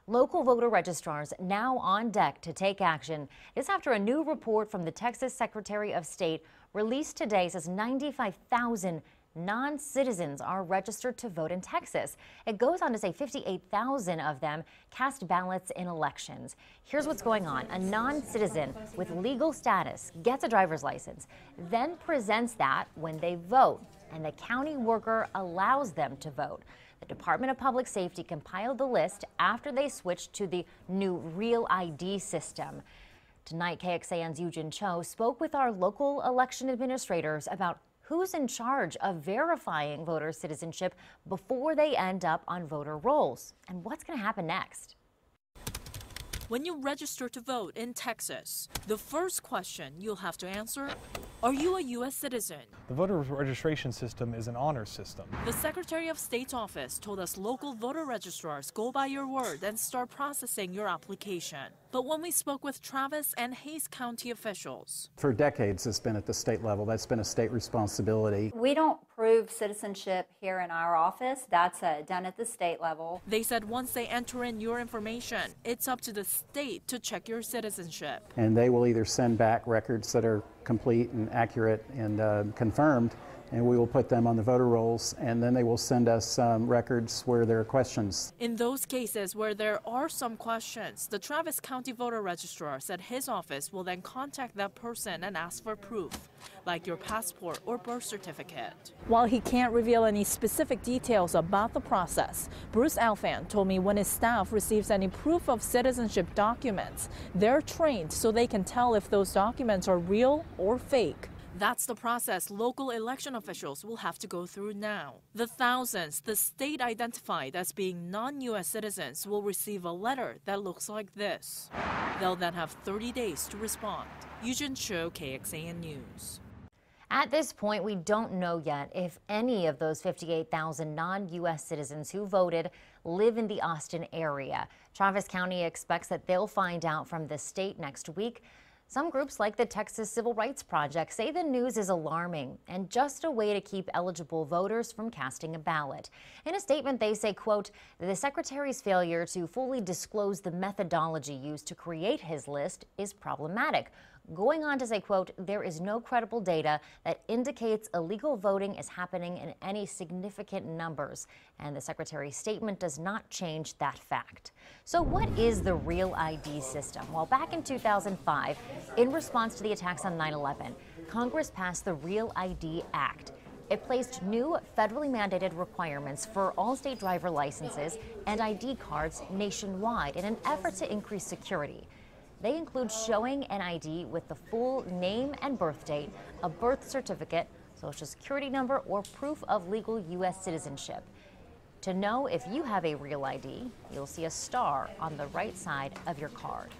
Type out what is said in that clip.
Local voter registrars now on deck to take action. This after a new report from the Texas Secretary of State released today says 95,000 non-citizens are registered to vote in Texas. It goes on to say 58,000 of them cast ballots in elections. Here's what's going on. A non-citizen with legal status gets a driver's license, then presents that when they vote, and the county worker allows them to vote. The Department of Public Safety compiled the list after they switched to the new Real ID system. Tonight, KXAN's Yoojin spoke with our local election administrators about who's in charge of verifying voter citizenship before they end up on voter rolls and what's going to happen next. When you register to vote in Texas, the first question you'll have to answer: are you a U.S. citizen? The voter registration system is an honor system. The Secretary of State's office told us local voter registrars go by your word and start processing your application. But when we spoke with Travis and Hays County officials, for decades it's been at the state level. That's been a state responsibility. We don't prove citizenship here in our office. That's done at the state level. They said once they enter in your information, it's up to the state to check your citizenship. And they will either send back records that are complete and accurate and confirmed, and we will put them on the voter rolls, and then they will send us records where there are questions. In those cases where there are some questions, the Travis County voter registrar said his office will then contact that person and ask for proof, like your passport or birth certificate. While he can't reveal any specific details about the process, Bruce Alfan told me when his staff receives any proof of citizenship documents, they're trained so they can tell if those documents are real or fake. That's the process local election officials will have to go through now. The thousands the state identified as being non-U.S. citizens will receive a letter that looks like this. They'll then have 30 days to respond. Yoojin, KXAN News. At this point, we don't know yet if any of those 58,000 non-U.S. citizens who voted live in the Austin area. Travis County expects that they'll find out from the state next week. Some groups like the Texas Civil Rights Project say the news is alarming and just a way to keep eligible voters from casting a ballot. In a statement, they say, quote, the secretary's failure to fully disclose the methodology used to create his list is problematic. Going on to say, quote, there is no credible data that indicates illegal voting is happening in any significant numbers, and the secretary's statement does not change that fact. So what is the Real ID system? Well, back in 2005, in response to the attacks on 9/11, Congress passed the Real ID Act. It placed new federally mandated requirements for all state driver licenses and ID cards nationwide in an effort to increase security. They include showing an ID with the full name and birth date, a birth certificate, social security number, or proof of legal U.S. citizenship. To know if you have a real ID, you'll see a star on the right side of your card.